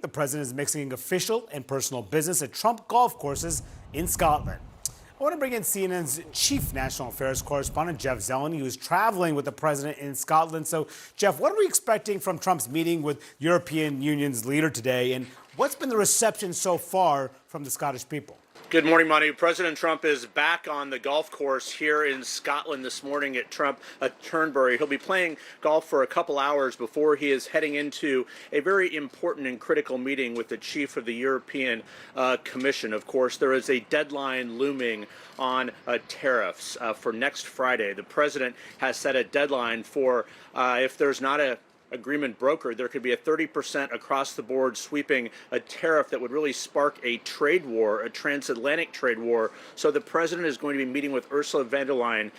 the president is mixing official and personal business at Trump golf courses in Scotland. I want to bring in CNN's chief national affairs correspondent, Jeff Zeleny, who is traveling with the president in Scotland. So, Jeff, what are we expecting from Trump's meeting with European Union's leader today, and what's been the reception so far from the Scottish people? Good morning, Manu. President Trump is back on the golf course here in Scotland this morning at Turnberry. He'll be playing golf for a couple hours before he is heading into a very important and critical meeting with the chief of the European Commission. Of course, there is a deadline looming on tariffs for next Friday. The president has set a deadline for if there's not a agreement brokered, there could be a 30% across the board sweeping a tariff that would really spark a trade war, a transatlantic trade war. So the president is going to be meeting with Ursula von der Leyen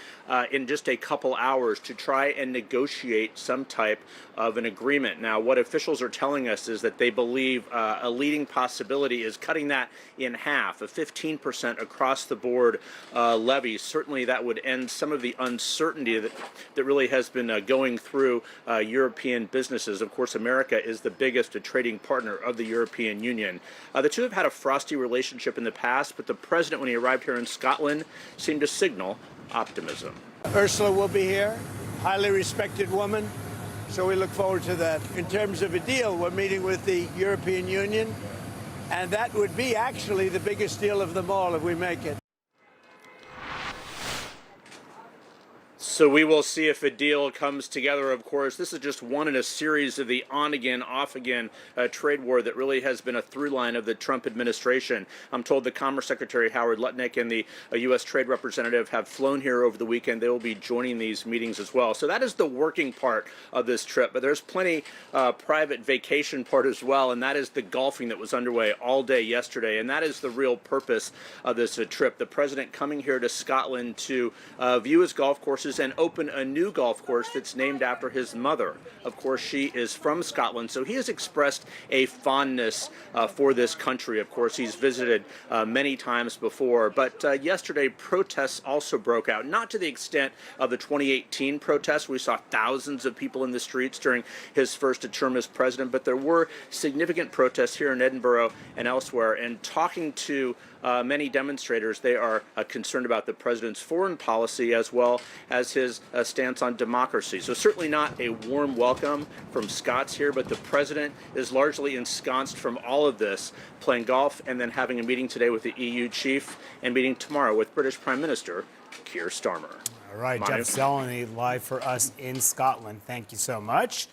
in just a couple hours to try and negotiate some type of an agreement. Now, what officials are telling us is that they believe a leading possibility is cutting that in half, a 15% across the board levy. Certainly that would end some of the uncertainty that really has been going through European businesses. Of course, America is the biggest trading partner of the European Union. The two have had a frosty relationship in the past, but the president, when he arrived here in Scotland, seemed to signal optimism. Ursula will be here, highly respected woman, so we look forward to that. In terms of a deal, we're meeting with the European Union, and that would be actually the biggest deal of them all if we make it. So we will see if a deal comes together. Of course, this is just one in a series of the on-again, off-again trade war that really has been a through line of the Trump administration. I'm told the Commerce Secretary Howard Lutnick and the U.S. Trade Representative have flown here over the weekend. They will be joining these meetings as well. So that is the working part of this trip. But there's plenty private vacation part as well, and that is the golfing that was underway all day yesterday. And that is the real purpose of this trip. The president coming here to Scotland to view his golf courses and open a new golf course that's named after his mother. Of course, she is from Scotland, so he has expressed a fondness for this country. Of course, he's visited many times before, but yesterday protests also broke out, not to the extent of the 2018 protests. We saw thousands of people in the streets during his first term as president, but there were significant protests here in Edinburgh and elsewhere, and talking to many demonstrators, they are concerned about the president's foreign policy as well as his stance on democracy. So certainly not a warm welcome from Scots here, but the president is largely ensconced from all of this, playing golf and then having a meeting today with the EU chief and meeting tomorrow with British Prime Minister Keir Starmer. All right, Jeff Zeleny live for us in Scotland. Thank you so much.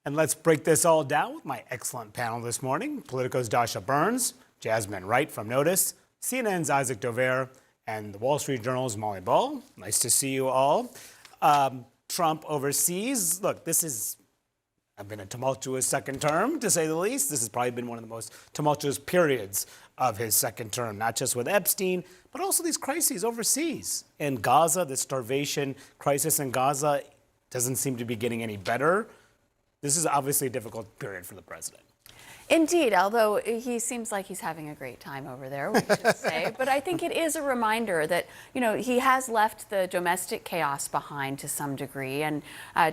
And let's break this all down with my excellent panel this morning. Politico's Dasha Burns, Jasmine Wright from NOTUS, CNN's Isaac Dovere, and the Wall Street Journal's Molly Ball. Nice to see you all. Trump overseas. Look, this has been a tumultuous second term, to say the least. This has probably been one of the most tumultuous periods of his second term, not just with Epstein, but also these crises overseas. In Gaza, the starvation crisis in Gaza doesn't seem to be getting any better. This is obviously a difficult period for the president. Indeed, although he seems like he's having a great time over there, we should say. But I think it is a reminder that, you know, he has left the domestic chaos behind to some degree. And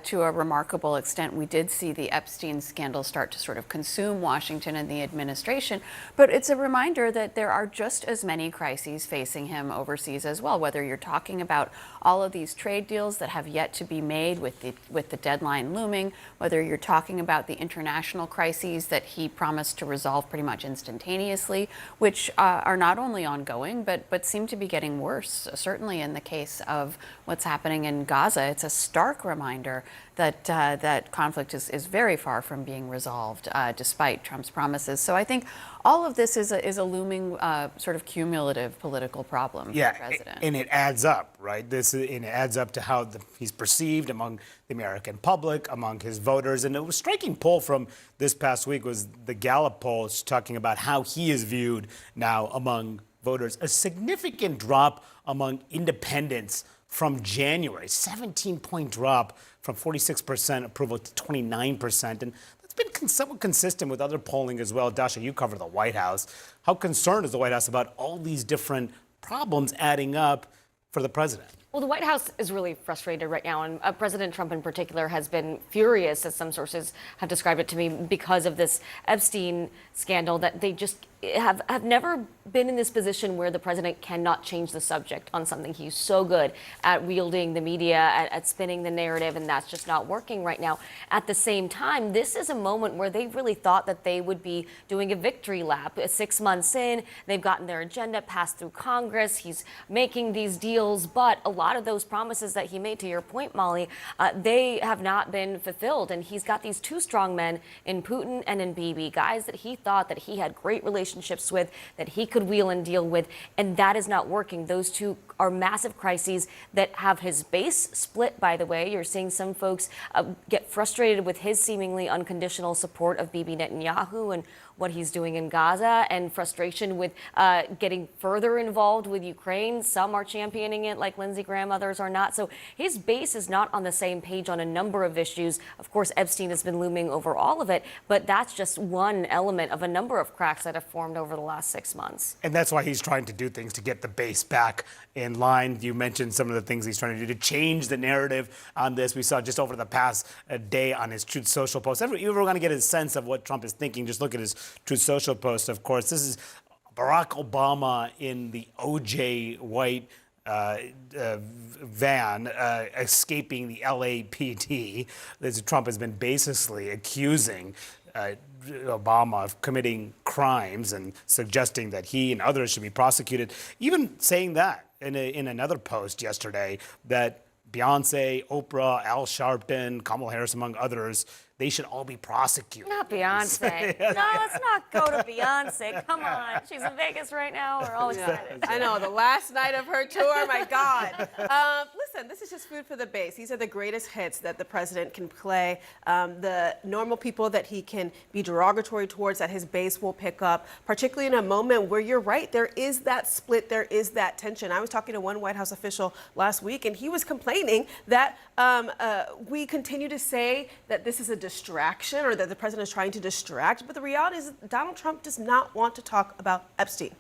to a remarkable extent, we did see the Epstein scandal start to sort of consume Washington and the administration. But it's a reminder that there are just as many crises facing him overseas as well, whether you're talking about all of these trade deals that have yet to be made with the deadline looming, whether you're talking about the international crises that he promised to resolve pretty much instantaneously, which are not only ongoing, but seem to be getting worse. Certainly in the case of what's happening in Gaza, it's a stark reminder that that conflict is very far from being resolved, despite Trump's promises. So I think all of this is a looming sort of cumulative political problem for the president. And it adds up, right? And it adds up to how he's perceived among the American public, among his voters. And it was a striking poll from this past week was the Gallup poll talking about how he is viewed now among voters. A significant drop among independents from January, 17-point drop from 46% approval to 29%. And that's been somewhat consistent with other polling as well. Dasha, you cover the White House. How concerned is the White House about all these different problems adding up for the president? Well, the White House is really frustrated right now, and President Trump in particular has been furious, as some sources have described it to me, because of this Epstein scandal, that they just have never been in this position where the president cannot change the subject on something. He's so good at wielding the media, at spinning the narrative, and that's just not working right now. At the same time, this is a moment where they really thought that they would be doing a victory lap. 6 months in, they've gotten their agenda passed through Congress. He's making these deals, but a lot of those promises that he made, to your point, Molly, they have not been fulfilled. And he's got these two strong men in Putin and in Bibi, guys that he thought that he had great relationships with, that he could wheel and deal with, and that is not working. Those two are massive crises that have his base split, by the way. You're seeing some folks get frustrated with his seemingly unconditional support of Bibi Netanyahu and what he's doing in Gaza, and frustration with getting further involved with Ukraine. Some are championing it, like Lindsey Graham, others are not. So his base is not on the same page on a number of issues. Of course, Epstein has been looming over all of it, but that's just one element of a number of cracks that have formed over the last 6 months. And that's why he's trying to do things to get the base back in line. You mentioned some of the things he's trying to do to change the narrative on this. We saw just over the past day on his Truth Social post. If you're going to get a sense of what Trump is thinking, just look at his Truth Social post. Of course, this is Barack Obama in the O.J. White van escaping the LAPD. Trump has been basically accusing Obama of committing crimes and suggesting that he and others should be prosecuted. Even saying that in another post yesterday, that Beyoncé, Oprah, Al Sharpton, Kamala Harris, among others, they should all be prosecuted. Not Beyonce. No, let's not go to Beyonce. Come on. She's in Vegas right now. We're all excited. I know, the last night of her tour, my God. Listen, this is just food for the base. These are the greatest hits that the president can play. The normal people that he can be derogatory towards, that his base will pick up, particularly in a moment where you're right, there is that split, there is that tension. I was talking to one White House official last week, and he was complaining that we continue to say that this is a distraction, or that the president is trying to distract, but the reality is Donald Trump does not want to talk about Epstein.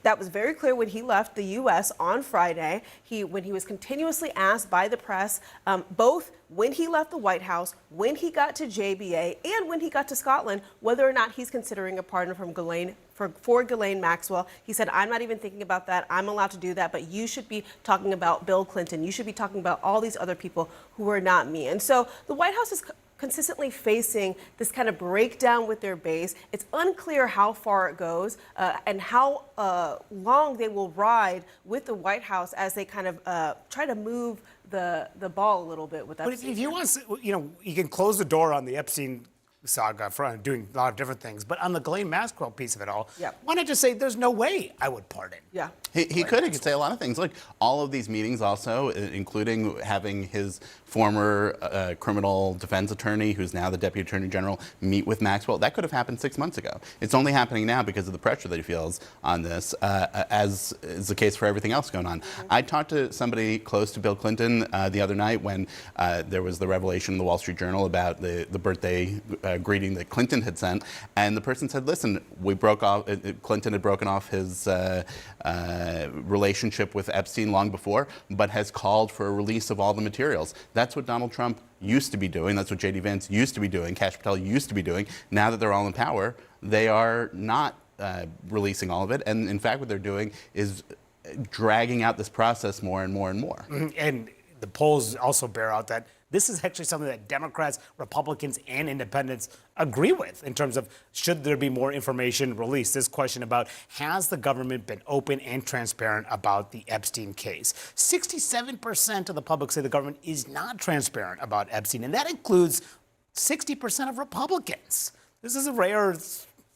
That was very clear when he left the U.S. on Friday. When he was continuously asked by the press, both when he left the White House, when he got to JBA, and when he got to Scotland, whether or not he's considering a pardon from for Ghislaine Maxwell. He said, I'm not even thinking about that. I'm allowed to do that, but you should be talking about Bill Clinton. You should be talking about all these other people who are not me. And so the White House is consistently facing this kind of breakdown with their base. It's unclear how far it goes and how long they will ride with the White House as they kind of try to move the ball a little bit with Epstein. But if you want, you can close the door on the Epstein saga for doing a lot of different things, but on the Ghislaine Maxwell piece of it all, why not just say there's no way I would pardon? Yeah. He could say a lot of things. Look, all of these meetings also, including having his former criminal defense attorney, who's now the deputy attorney general, meet with Maxwell, that could have happened 6 months ago. It's only happening now because of the pressure that he feels on this, as is the case for everything else going on. I talked to somebody close to Bill Clinton the other night when there was the revelation in the Wall Street Journal about the birthday greeting that Clinton had sent, and the person said, listen, we broke off, Clinton had broken off his relationship with Epstein long before, but has called for a release of all the materials. That's what Donald Trump used to be doing. That's what J.D. Vance used to be doing. Kash Patel used to be doing. Now that they're all in power, they are not releasing all of it. And in fact, what they're doing is dragging out this process more and more and more. And the polls also bear out that this is actually something that Democrats, Republicans, and independents agree with in terms of should there be more information released. This question about has the government been open and transparent about the Epstein case? 67% of the public say the government is not transparent about Epstein, and that includes 60% of Republicans. This is a rare.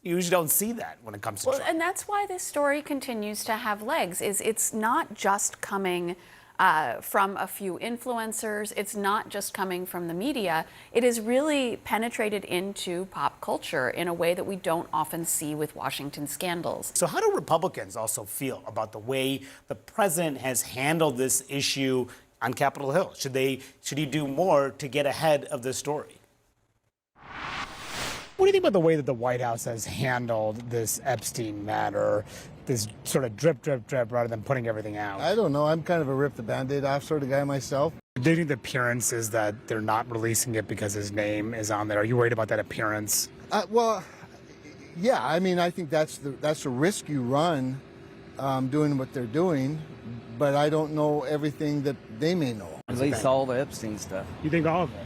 You usually don't see that when it comes to Trump. And that's why this story continues to have legs. It's not just coming from a few influencers. It's not just coming from the media. It is really penetrated into pop culture in a way that we don't often see with Washington scandals. So how do Republicans also feel about the way the president has handled this issue on Capitol Hill? Should he do more to get ahead of this story? do you think about the way that the White House has handled this Epstein matter, this sort of drip, drip, drip, rather than putting everything out? I don't know. I'm kind of a rip the Band-Aid off sort of guy myself. Do you think the appearance is that they're not releasing it because his name is on there? Are you worried about that appearance? Well, yeah. I mean, I think that's the risk you run doing what they're doing, but I don't know everything that they may know. Release all the Epstein stuff. You think all of it?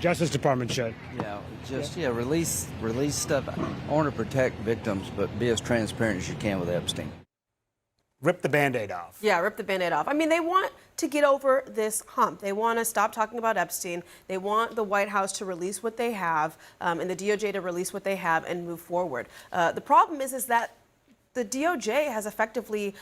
Justice Department should. Yeah, just release stuff. I want to protect victims, but be as transparent as you can with Epstein. Rip the Band-Aid off. Yeah, rip the Band-Aid off. I mean, they want to get over this hump. They want to stop talking about Epstein. They want the White House to release what they have and the DOJ to release what they have and move forward. The problem is that the DOJ has effectively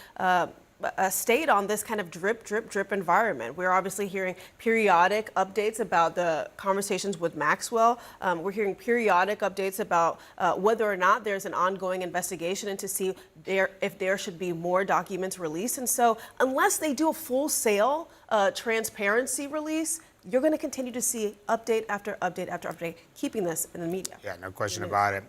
stayed on this kind of drip, drip, drip environment. We're obviously hearing periodic updates about the conversations with Maxwell. We're hearing periodic updates about whether or not there's an ongoing investigation and to see if there should be more documents released. And so unless they do a full sale transparency release, you're going to continue to see update after update after update, keeping this in the media. Yeah, no question about it.